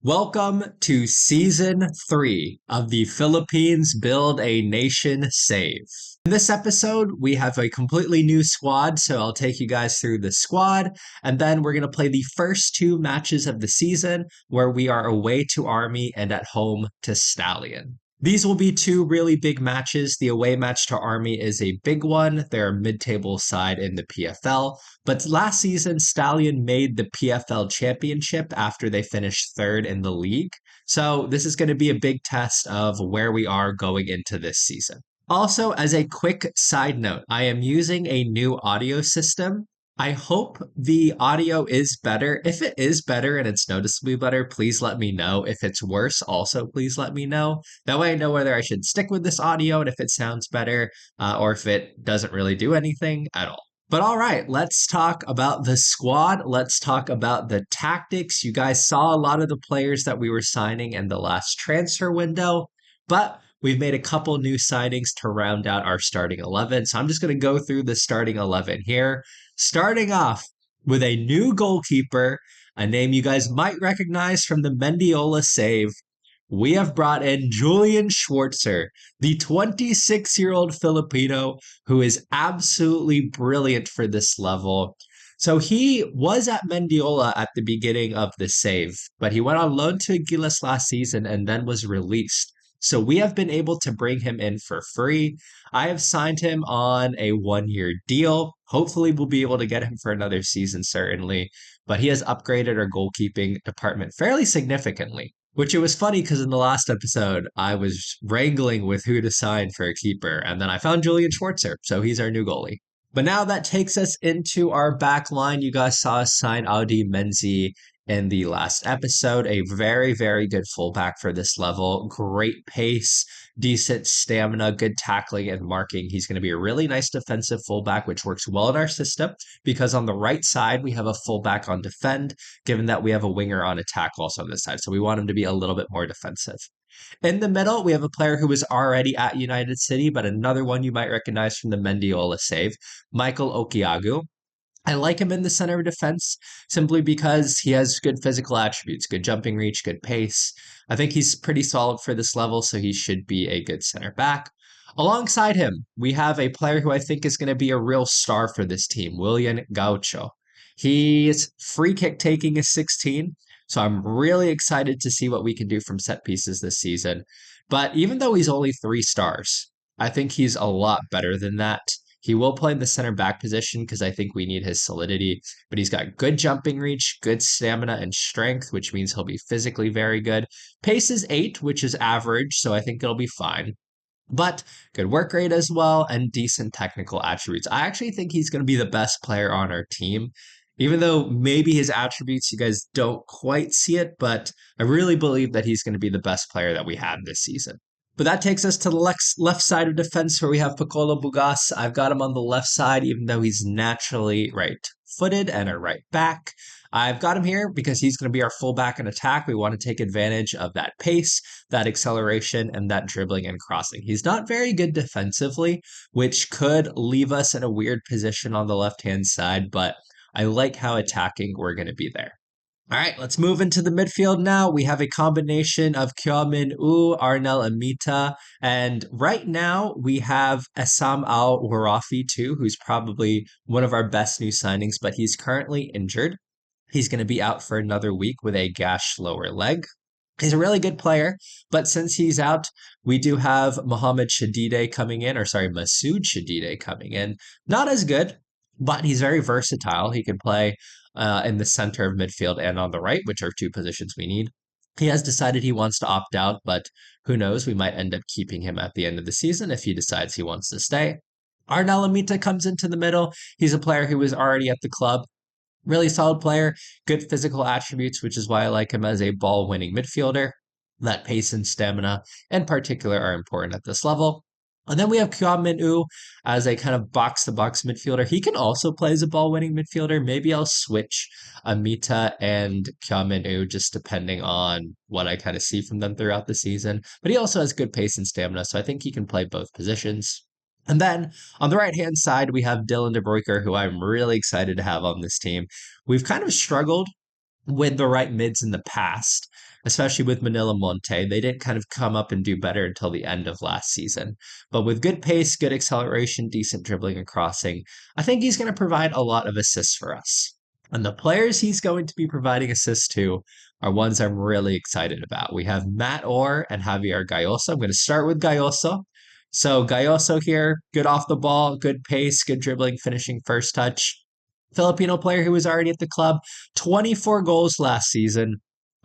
Welcome to season 3 of the Philippines Build a Nation Save. In this episode, we have a completely new squad, so I'll take you guys through the squad, and then we're going to play the first two matches of the season where we are away to Army and at home to Stallion. These will be two really big matches. The away match to Army is a big one. They're a mid-table side in the PFL. But last season, Stallion made the PFL championship after they finished third in the league. So this is going to be a big test of where we are going into this season. Also, as a quick side note, I am using a new audio system. I hope the audio is better. If it is better and it's noticeably better, please let me know. If it's worse, also please let me know. That way I know whether I should stick with this audio and if it sounds better or if it doesn't really do anything at all. But all right, let's talk about the squad. Let's talk about the tactics. You guys saw a lot of the players that we were signing in the last transfer window, but we've made a couple new signings to round out our starting 11. So I'm just going to go through the starting 11 here. Starting off with a new goalkeeper, a name you guys might recognize from the Mendiola save. We have brought in Julian Schwartzer, the 26-year-old Filipino who is absolutely brilliant for this level. So he was at Mendiola at the beginning of the save, but he went on loan to Gilas last season and then was released. So we have been able to bring him in for free. I have signed him on a 1-year deal. Hopefully we'll be able to get him for another season, certainly. But he has upgraded our goalkeeping department fairly significantly. Which it was funny because in the last episode, I was wrangling with who to sign for a keeper, and then I found Julian Schwartzer, so he's our new goalie. But now that takes us into our back line. You guys saw us sign Audi Menzi in the last episode. A very, very good fullback for this level. Great pace, decent stamina, good tackling and marking. He's going to be a really nice defensive fullback, which works well in our system because on the right side, we have a fullback on defend, given that we have a winger on attack also on this side. So we want him to be a little bit more defensive. In the middle, we have a player who was already at United City, but another one you might recognize from the Mendiola save, Michael Okiagu. I like him in the center of defense simply because he has good physical attributes, good jumping reach, good pace. I think he's pretty solid for this level, so he should be a good center back. Alongside him, we have a player who I think is going to be a real star for this team, William Gaucho. His free kick taking is 16, so I'm really excited to see what we can do from set pieces this season. But even though he's only 3 stars, I think he's a lot better than that. He will play in the center back position because I think we need his solidity, but he's got good jumping reach, good stamina and strength, which means he'll be physically very good. Pace is 8, which is average, so I think it'll be fine. But good work rate as well and decent technical attributes. I actually think he's going to be the best player on our team, even though maybe his attributes, you guys don't quite see it, but I really believe that he's going to be the best player that we had this season. But that takes us to the left side of defense where we have Piccolo Bugas. I've got him on the left side, even though he's naturally right-footed and a right back. I've got him here because he's going to be our fullback in attack. We want to take advantage of that pace, that acceleration, and that dribbling and crossing. He's not very good defensively, which could leave us in a weird position on the left-hand side, but I like how attacking we're going to be there. All right, let's move into the midfield now. We have a combination of Kyomin U, Arnel Amita, and right now we have Essam Al-Warafi too, who's probably one of our best new signings, but he's currently injured. He's going to be out for another week with a gashed lower leg. He's a really good player, but since he's out, we do have Masood Shadideh coming in. Not as good, but he's very versatile. He can play in the center of midfield and on the right, which are 2 positions we need. He has decided he wants to opt out, but who knows? We might end up keeping him at the end of the season if he decides he wants to stay. Arnel Amita comes into the middle. He's a player who was already at the club. Really solid player, good physical attributes, which is why I like him as a ball-winning midfielder. That pace and stamina in particular are important at this level. And then we have Kyomin U as a kind of box-to-box midfielder. He can also play as a ball-winning midfielder. Maybe I'll switch Amita and Kyomin U just depending on what I kind of see from them throughout the season. But he also has good pace and stamina, so I think he can play both positions. And then on the right-hand side, we have Dylan De Bruyker, who I'm really excited to have on this team. We've kind of struggled with the right mids in the past. especially with Manila Monte. They didn't kind of come up and do better until the end of last season. But with good pace, good acceleration, decent dribbling and crossing, I think he's going to provide a lot of assists for us. And the players he's going to be providing assists to are ones I'm really excited about. We have Matt Orr and Javier Galloso. I'm going to start with Galloso. So Galloso here, good off the ball, good pace, good dribbling, finishing first touch. Filipino player who was already at the club, 24 goals last season.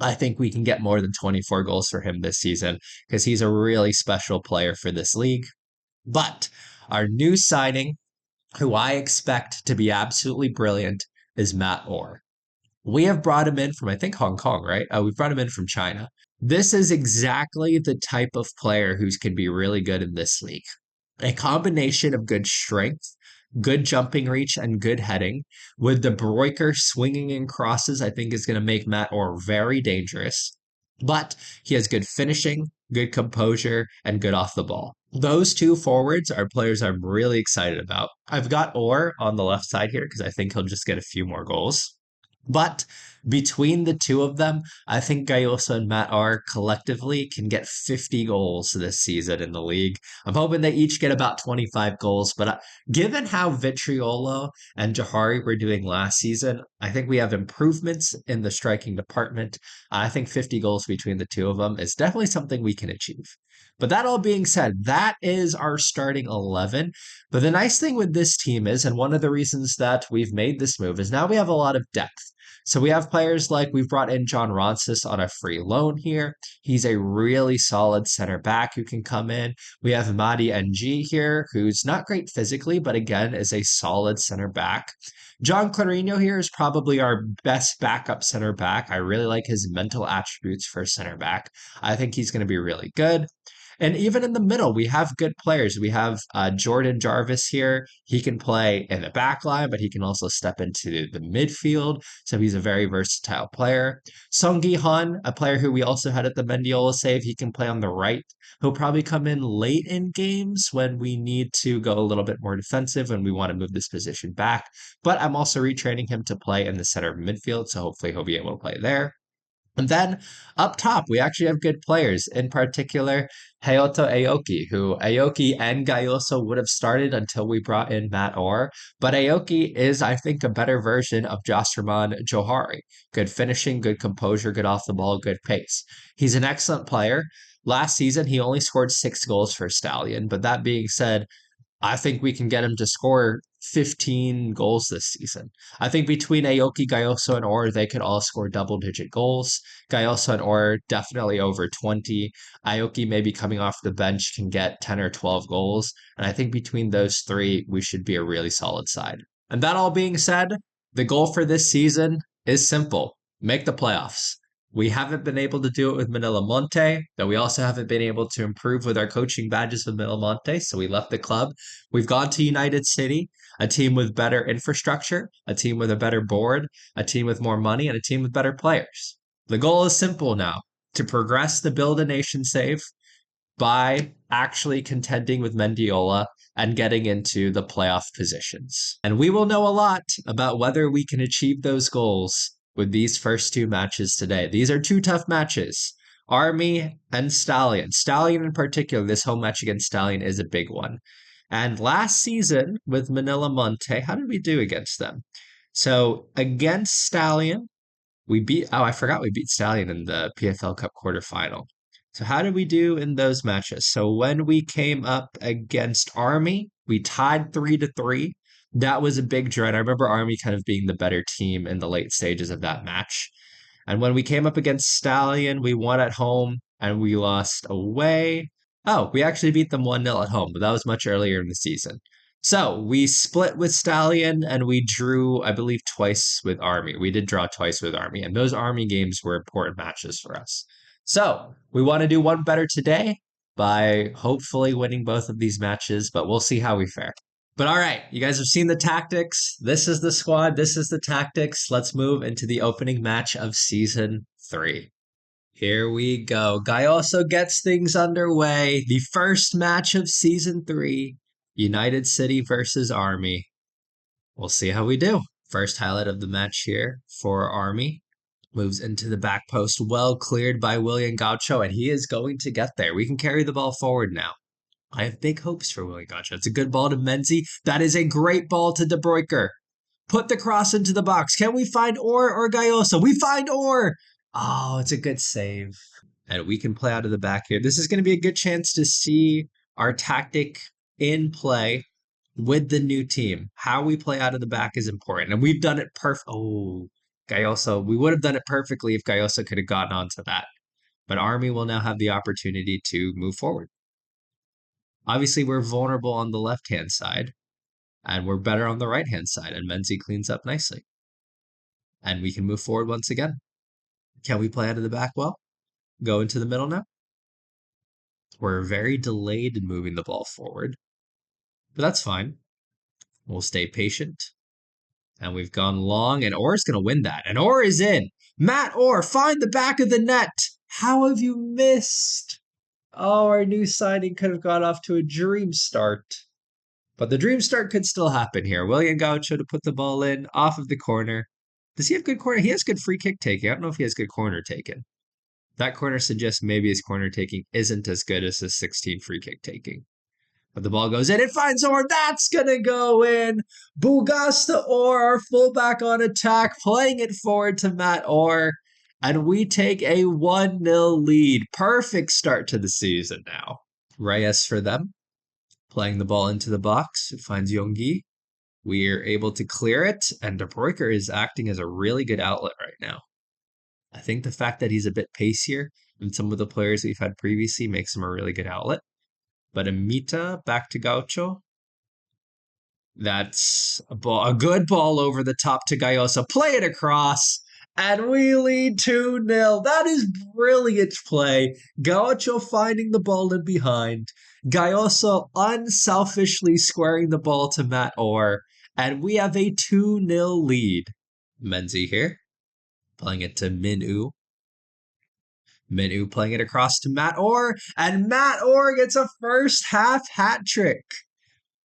I think we can get more than 24 goals for him this season because he's a really special player for this league. But our new signing, who I expect to be absolutely brilliant, is Matt Orr. We have brought him in from, I think, Hong Kong, right? We've brought him in from China. This is exactly the type of player who can be really good in this league. A combination of good strength, good jumping reach, and good heading, with the breaker swinging in crosses, I think is going to make Matt Orr very dangerous. But he has good finishing, good composure, and good off the ball. Those two forwards are players I'm really excited about. I've got Orr on the left side here because I think he'll just get a few more goals. But between the two of them, I think Galloso and Matt Orr collectively can get 50 goals this season in the league. I'm hoping they each get about 25 goals, but given how Vitriolo and Jahari were doing last season, I think we have improvements in the striking department. I think 50 goals between the two of them is definitely something we can achieve. But that all being said, that is our starting 11. But the nice thing with this team is, and one of the reasons that we've made this move is now we have a lot of depth. So we have players like we've brought in John Ronsis on a free loan here. He's a really solid center back who can come in. We have Madi NG here, who's not great physically, but again is a solid center back. John Clarino here is probably our best backup center back. I really like his mental attributes for center back. I think he's going to be really good. And even in the middle, we have good players. We have Jordan Jarvis here. He can play in the back line, but he can also step into the midfield. So he's a very versatile player. Song Gi-han, a player who we also had at the Mendiola save, he can play on the right. He'll probably come in late in games when we need to go a little bit more defensive and we want to move this position back. But I'm also retraining him to play in the center of midfield, so hopefully he'll be able to play there. And then up top, we actually have good players, in particular, Hayato Aoki, who Aoki and Galloso would have started until we brought in Matt Orr. But Aoki is, I think, a better version of Jasraman Johari. Good finishing, good composure, good off the ball, good pace. He's an excellent player. Last season, he only scored 6 goals for Stallion. But that being said, I think we can get him to score 15 goals this season. I think between Aoki, Galloso, and Orr, they could all score double-digit goals. Galloso and Orr definitely over 20. Aoki maybe coming off the bench can get 10 or 12 goals. And I think between those three, we should be a really solid side. And that all being said, the goal for this season is simple. Make the playoffs. We haven't been able to do it with Manila Monte, though we also haven't been able to improve with our coaching badges with Manila Monte, so we left the club. We've gone to United City, a team with better infrastructure, a team with a better board, a team with more money, and a team with better players. The goal is simple now, to progress the Build a Nation save by actually contending with Mendiola and getting into the playoff positions. And we will know a lot about whether we can achieve those goals with these first two matches today. These are two tough matches. Army and Stallion. Stallion in particular, this home match against Stallion is a big one. And last season with Manila Monte, how did we do against them? So against Stallion, we beat Stallion in the PFL Cup quarterfinal. So how did we do in those matches? So when we came up against Army, we tied 3-3. That was a big draw. And I remember Army kind of being the better team in the late stages of that match. And when we came up against Stallion, we won at home and we lost away. Oh, we actually beat them 1-0 at home, but that was much earlier in the season. So we split with Stallion and we drew, I believe, twice with Army. We did draw twice with Army, and those Army games were important matches for us. So we want to do one better today by hopefully winning both of these matches, but we'll see how we fare. But all right, you guys have seen the tactics. This is the squad. This is the tactics. Let's move into the opening match of Season 3. Here we go. Galloso gets things underway. The first match of Season 3, United City versus Army. We'll see how we do. First highlight of the match here for Army. Moves into the back post, well cleared by William Gaucho, and he is going to get there. We can carry the ball forward now. I have big hopes for William Gaucho. It's a good ball to Menzi. That is a great ball to De Bruyker. Put the cross into the box. Can we find Orr or Gayoso? We find Orr! Oh, it's a good save. And we can play out of the back here. This is going to be a good chance to see our tactic in play with the new team. How we play out of the back is important. And we've done it Oh, Gayoso. We would have done it perfectly if Gayoso could have gotten onto that. But Army will now have the opportunity to move forward. Obviously, we're vulnerable on the left-hand side, and we're better on the right-hand side, and Menzi cleans up nicely. And we can move forward once again. Can we play out of the back well? Go into the middle now? We're very delayed in moving the ball forward, but that's fine. We'll stay patient. And we've gone long, and Orr's going to win that. And Orr is in. Matt Orr, find the back of the net. How have you missed? Oh, our new signing could have got off to a dream start. But the dream start could still happen here. William Gaucho to put the ball in off of the corner. Does he have good corner? He has good free kick taking. I don't know if he has good corner taking. That corner suggests maybe his corner taking isn't as good as his 16 free kick taking. But the ball goes in. It finds Orr. That's going to go in. Bugasta Orr, our fullback on attack, playing it forward to Matt Orr. And we take a 1-0 lead. Perfect start to the season now. Reyes for them. Playing the ball into the box. It finds Yonggi. We are able to clear it. And De Bruyker is acting as a really good outlet right now. I think the fact that he's a bit pacier than some of the players we've had previously makes him a really good outlet. But Amita back to Gaucho. That's a good ball over the top to Gayoso. Play it across. And we lead 2-0. That is brilliant play. Gaucho finding the ball in behind. Gayoso unselfishly squaring the ball to Matt Orr. And we have a 2-0 lead. Menzi here. Playing it to Min-U. Min-U playing it across to Matt Orr. And Matt Orr gets a first half hat trick.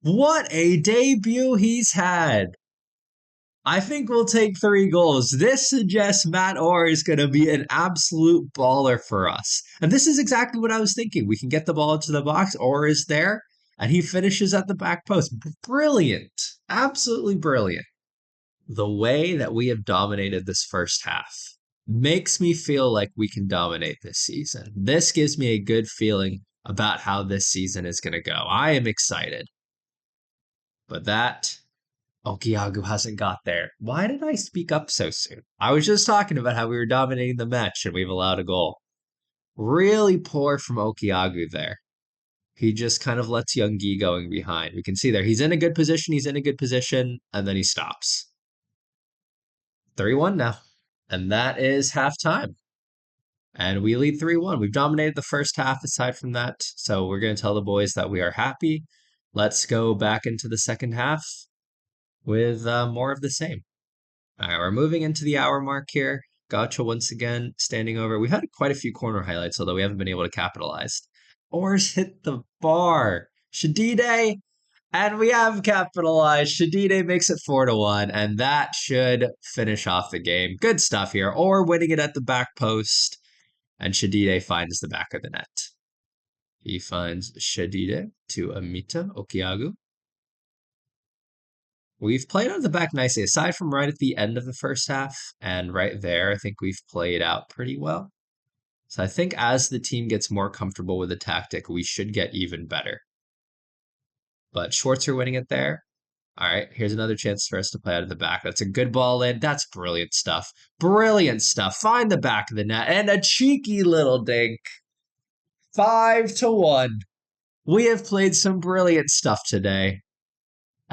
What a debut he's had. I think we'll take 3 goals. This suggests Matt Orr is going to be an absolute baller for us. And this is exactly what I was thinking. We can get the ball into the box. Orr is there. And he finishes at the back post. Brilliant. Absolutely brilliant. The way that we have dominated this first half makes me feel like we can dominate this season. This gives me a good feeling about how this season is going to go. I am excited. But that... Okiagu hasn't got there. Why did I speak up so soon? I was just talking about how we were dominating the match and we've allowed a goal. Really poor from Okiagu there. He just kind of lets Yonggi going behind. We can see there. He's in a good position. And then he stops. 3-1 now. And that is halftime. And we lead 3-1. We've dominated the first half aside from that. So we're going to tell the boys that we are happy. Let's go back into the second half with more of the same. All right, we're moving into the hour mark here. Gaucho once again standing over. We've had quite a few corner highlights, although we haven't been able to capitalize. Orr's hit the bar. Shadide, and we have capitalized. Shadide makes it 4-1, and that should finish off the game. Good stuff here. Orr winning it at the back post, and Shadide finds the back of the net. He finds Shadide to Amita Okiagu. We've played out of the back nicely, aside from right at the end of the first half, and right there, I think we've played out pretty well. So I think as the team gets more comfortable with the tactic, we should get even better. But Schwarzer winning it there. All right, here's another chance for us to play out of the back. That's a good ball in. That's brilliant stuff. Brilliant stuff. Find the back of the net, and a cheeky little dink. 5-1. We have played some brilliant stuff today.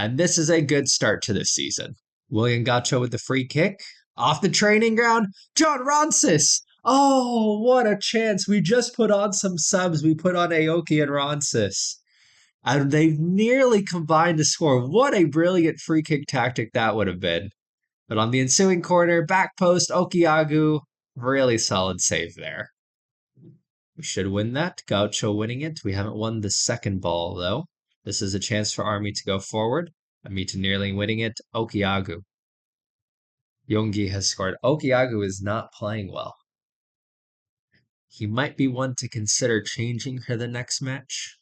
And this is a good start to this season. William Gaucho with the free kick. Off the training ground. John Ronsis. Oh, what a chance. We just put on some subs. We put on Aoki and Ronsis. And they've nearly combined to score. What a brilliant free kick tactic that would have been. But on the ensuing corner, back post, Okiagu. Really solid save there. We should win that. Gaucho winning it. We haven't won the second ball, though. This is a chance for Army to go forward. Amita nearly winning it. Okiagu. Yonggi has scored. Okiagu is not playing well. He might be one to consider changing for the next match.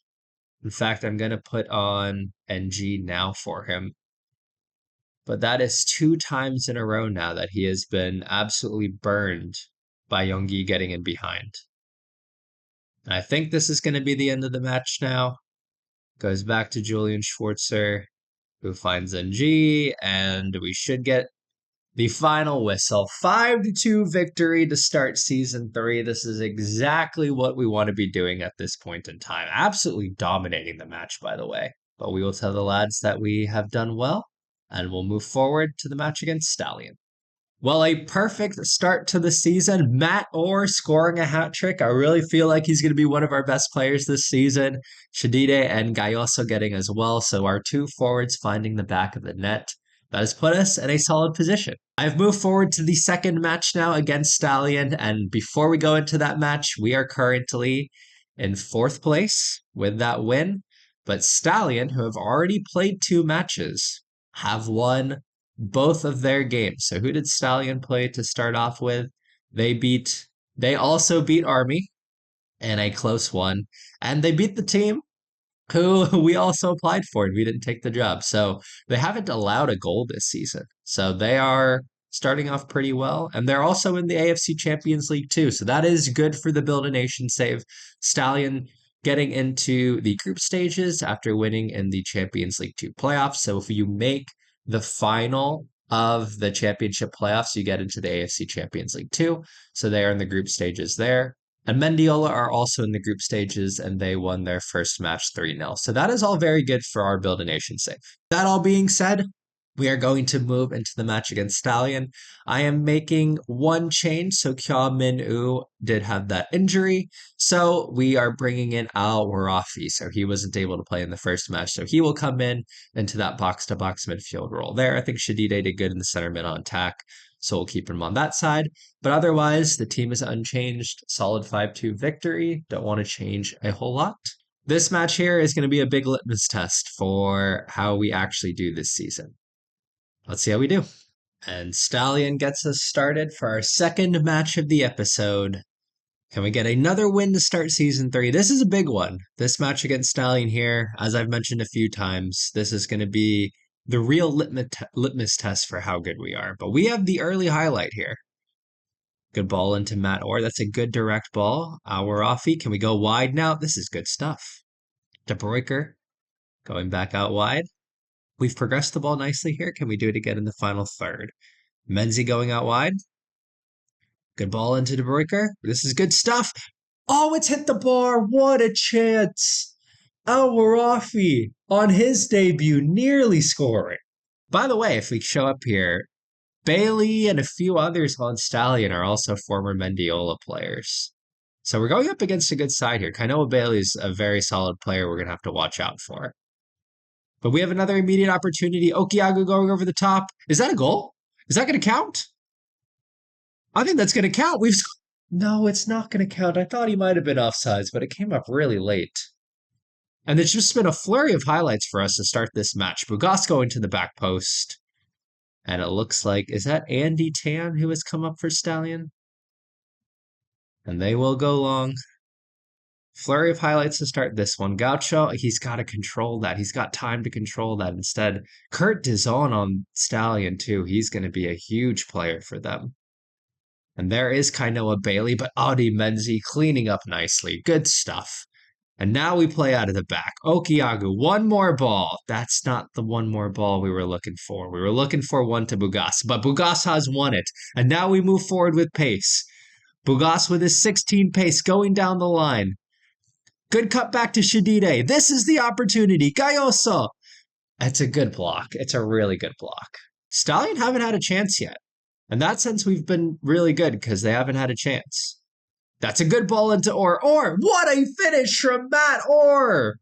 In fact, I'm going to put on NG now for him. But that is 2 times in a row now that he has been absolutely burned by Yonggi getting in behind. And I think this is going to be the end of the match now. Goes back to Julian Schwarzer, who finds NG, and we should get the final whistle. 5-2 victory to start Season 3. This is exactly what we want to be doing at this point in time. Absolutely dominating the match, by the way. But we will tell the lads that we have done well, and we'll move forward to the match against Stallion. Well, a perfect start to the season. Matt Orr scoring a hat trick. I really feel like he's going to be one of our best players this season. Shadide and Gayoso getting as well. So our 2 forwards finding the back of the net. That has put us in a solid position. I've moved forward to the second match now against Stallion. And before we go into that match, we are currently in 4th place with that win. But Stallion, who have already played 2 matches, have won both of their games. So who did Stallion play to start off with? They also beat Army in a close one. And they beat the team who we also applied for and we didn't take the job. So they haven't allowed a goal this season. So they are starting off pretty well. And they're also in the AFC Champions League too. So that is good for the Build a Nation save. Stallion getting into the group stages after winning in the Champions League 2 playoffs. So if you make the final of the championship playoffs, you get into the AFC Champions League 2. So they are in the group stages there. And Mendiola are also in the group stages, and they won their first match 3-0. So that is all very good for our Build a Nation save. That all being said, we are going to move into the match against Stallion. I am making one change. So Kya Min-woo did have that injury. So we are bringing in Al Warafi. So he wasn't able to play in the first match. So he will come in into that box-to-box midfield role there. I think Shadide did good in the center mid on attack. So we'll keep him on that side. But otherwise, the team is unchanged. Solid 5-2 victory. Don't want to change a whole lot. This match here is going to be a big litmus test for how we actually do this season. Let's see how we do. And Stallion gets us started for our second match of the episode. Can we get another win to start Season 3? This is a big one. This match against Stallion here, as I've mentioned a few times, this is going to be the real litmus test for how good we are. But we have the early highlight here. Good ball into Matt Orr. That's a good direct ball. Awarafi, can we go wide now? This is good stuff. De Bruyker going back out wide. We've progressed the ball nicely here. Can we do it again in the final third? Menzi going out wide. Good ball into De Bruyker. This is good stuff. Oh, it's hit the bar. What a chance. Awarafi on his debut, nearly scoring. By the way, if we show up here, Bailey and a few others on Stallion are also former Mendiola players. So we're going up against a good side here. Kainoa Bailey's a very solid player we're going to have to watch out for. But we have another immediate opportunity. Okiagu going over the top. Is that a goal? Is that going to count? I think that's going to count. No, it's not going to count. I thought he might have been offsides, but it came up really late. And there's just been a flurry of highlights for us to start this match. Bugas going to the back post. And it looks like, is that Andy Tan who has come up for Stallion? And they will go long. Flurry of highlights to start this one. Gaucho, he's got to control that. He's got time to control that. Instead, Kurt Dizon on Stallion too. He's going to be a huge player for them. And there is Kainoa Bailey, but Audi Menzi cleaning up nicely. Good stuff. And now we play out of the back. Okiagu, one more ball. That's not the one more ball we were looking for. We were looking for one to Bugas, but Bugas has won it. And now we move forward with pace. Bugas with his 16 pace going down the line. Good cut back to Shadide. This is the opportunity. Gayoso. It's a good block. It's a really good block. Stallion haven't had a chance yet. In that sense, we've been really good because they haven't had a chance. That's a good ball into Orr. Orr, what a finish from Matt Orr.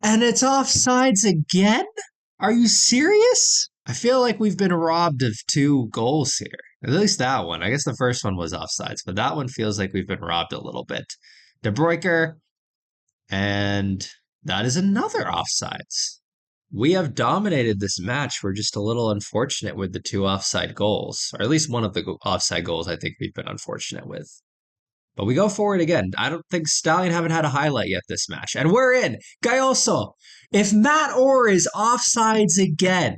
And it's offsides again? Are you serious? I feel like we've been robbed of 2 goals here. At least that one. I guess the first one was offsides, but that one feels like we've been robbed a little bit. De Bruyker, and that is another offsides. We have dominated this match. We're just a little unfortunate with the 2 offside goals, or at least one of the offside goals I think we've been unfortunate with. But we go forward again. I don't think Stallion haven't had a highlight yet this match. And we're in. Gayoso. If Matt Orr is offsides again,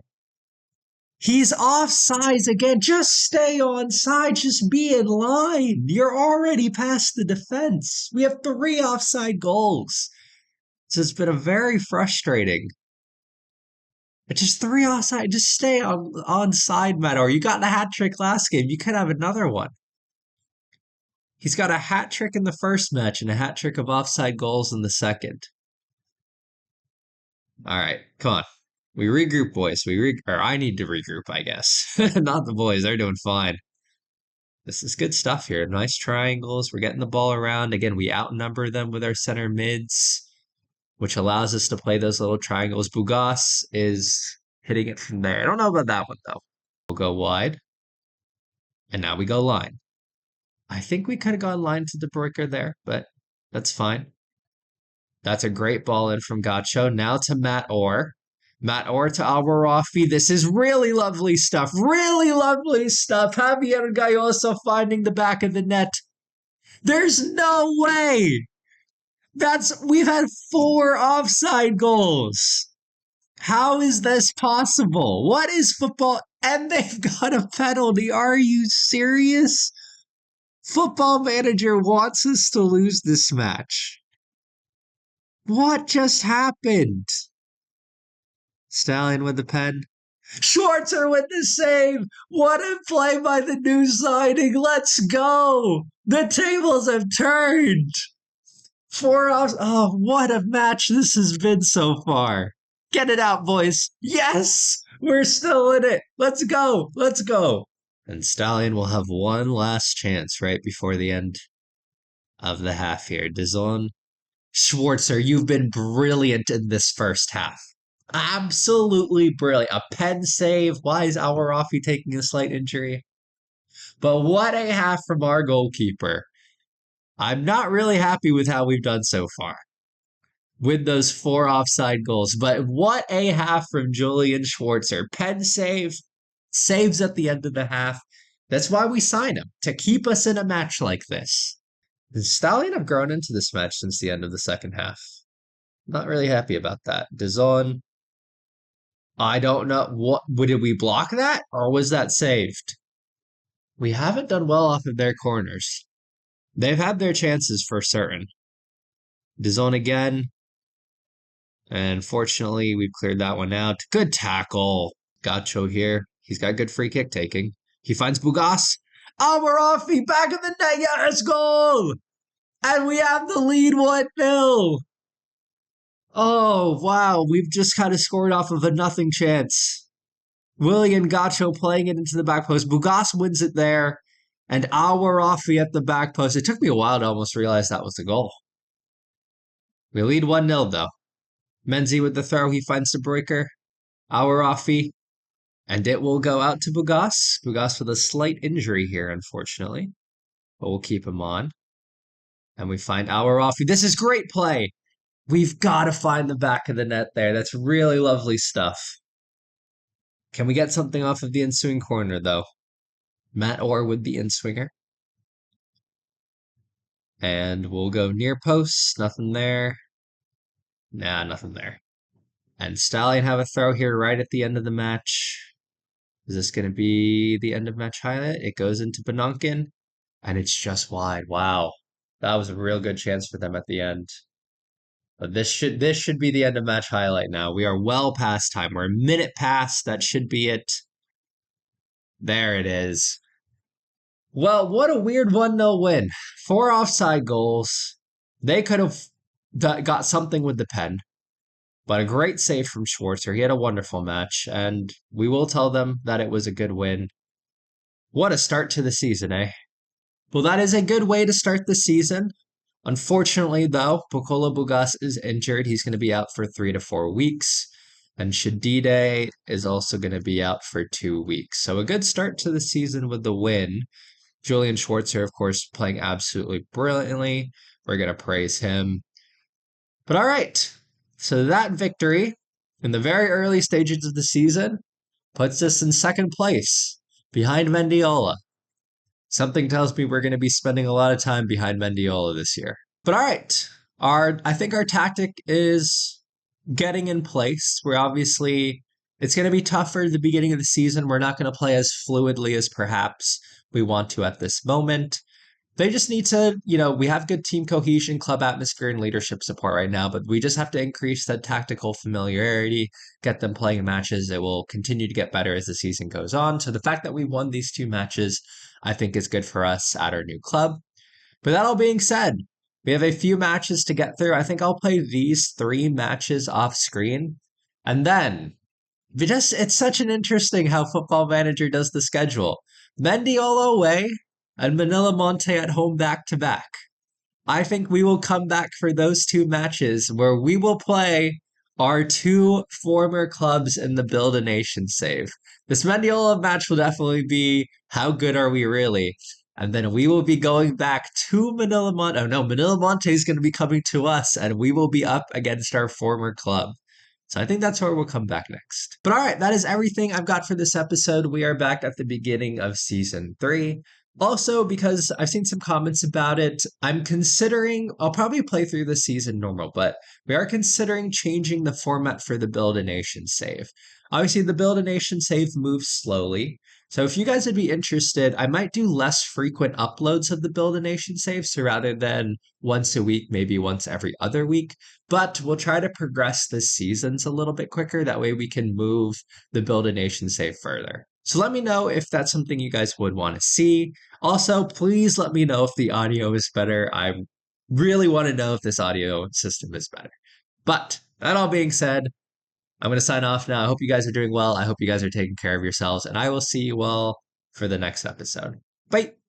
he's offsides again. Just stay on side. Just be in line. You're already past the defense. We have 3 offside goals. So it's been a very frustrating. But just 3 offside. Just stay on side, Matt Orr. You got the hat trick last game. You could have another one. He's got a hat trick in the first match and a hat trick of offside goals in the second. All right, come on. We regroup, boys. Or I need to regroup, I guess. Not the boys. They're doing fine. This is good stuff here. Nice triangles. We're getting the ball around. Again, we outnumber them with our center mids, which allows us to play those little triangles. Bugas is hitting it from there. I don't know about that one, though. We'll go wide. And now we go line. I think we could have gone line to the breaker there, but that's fine. That's a great ball in from Gacho. Now to Matt Orr. Matt Orr to Alvarafi. This is really lovely stuff. Really lovely stuff. Javier Gayoso finding the back of the net. There's no way. We've had 4 offside goals. How is this possible? What is football? And they've got a penalty. Are you serious? Football Manager wants us to lose this match. What just happened? Stallion with the pen. Schwarzer with the save. What a play by the new signing. Let's go. The tables have turned. 4 off. Oh, what a match this has been so far. Get it out, boys. Yes, we're still in it. Let's go. Let's go. And Stallion will have one last chance right before the end of the half here. DAZN. Schwarzer, you've been brilliant in this first half. Absolutely brilliant. A pen save. Why is Alvarafi taking a slight injury? But what a half from our goalkeeper. I'm not really happy with how we've done so far with those 4 offside goals. But what a half from Julian Schwarzer. Pen save. Saves at the end of the half. That's why we sign him, to keep us in a match like this. The Stallion have grown into this match since the end of the second half. Not really happy about that. DAZN. I don't know. Did we block that? Or was that saved? We haven't done well off of their corners. They've had their chances for certain. DAZN again. And fortunately, we've cleared that one out. Good tackle. Gacho here. He's got good free kick taking. He finds Bugas. Alvarafi back of the net. Yes, goal! And we have the lead 1-0. Oh, wow. We've just kind of scored off of a nothing chance. William Gacho playing it into the back post. Bugas wins it there. And Alvarafi at the back post. It took me a while to almost realize that was the goal. We lead 1-0, though. Menzi with the throw. He finds the breaker. Alvarafi. And it will go out to Bugas. Bugas with a slight injury here, unfortunately. But we'll keep him on. And we find Alvarafi. This is great play. We've got to find the back of the net there. That's really lovely stuff. Can we get something off of the ensuing corner, though? Matt Orr with the in-swinger. And we'll go near post. Nothing there. Nah, nothing there. And Stallion have a throw here right at the end of the match. Is this going to be the end of match highlight? It goes into Benonkin, and it's just wide. Wow. That was a real good chance for them at the end. But this should be the end of match highlight now. We are well past time. We're a minute past. That should be it. There it is. Well, what a weird 1-0 win. 4 offside goals. They could have got something with the pen. But a great save from Schwarzer. He had a wonderful match, and we will tell them that it was a good win. What a start to the season, eh? Well, that is a good way to start the season. Unfortunately, though, Bukola Bugas is injured. He's going to be out for 3 to 4 weeks. And Shadide is also going to be out for 2 weeks. So a good start to the season with the win. Julian Schwarzer, of course, playing absolutely brilliantly. We're going to praise him. But all right. So that victory in the very early stages of the season, puts us in second place behind Mendiola. Something tells me we're going to be spending a lot of time behind Mendiola this year. But all right, I think our tactic is getting in place. It's going to be tougher at the beginning of the season. We're not going to play as fluidly as perhaps we want to at this moment. They just need to, we have good team cohesion, club atmosphere, and leadership support right now, but we just have to increase that tactical familiarity, get them playing matches. It will continue to get better as the season goes on. So the fact that we won these 2 matches, I think is good for us at our new club. But that all being said, we have a few matches to get through. I think I'll play these 3 matches off screen. And then, it's such an interesting how Football Manager does the schedule. Mendiola away, and Manila Monte at home back-to-back. I think we will come back for those 2 matches where we will play our 2 former clubs in the Build a Nation save. This Mendiola match will definitely be how good are we really? And then we will be going back to Manila Monte. Oh no, Manila Monte is going to be coming to us, and we will be up against our former club. So I think that's where we'll come back next. But all right, that is everything I've got for this episode. We are back at the beginning of season 3. Also, because I've seen some comments about it, I'll probably play through the season normal, but we are considering changing the format for the Build a Nation save. Obviously, the Build a Nation save moves slowly. So if you guys would be interested, I might do less frequent uploads of the Build a Nation save. So rather than once a week, maybe once every other week. But we'll try to progress the seasons a little bit quicker. That way we can move the Build a Nation save further. So let me know if that's something you guys would want to see. Also, please let me know if the audio is better. I really want to know if this audio system is better. But that all being said, I'm going to sign off now. I hope you guys are doing well. I hope you guys are taking care of yourselves, and I will see you all for the next episode. Bye.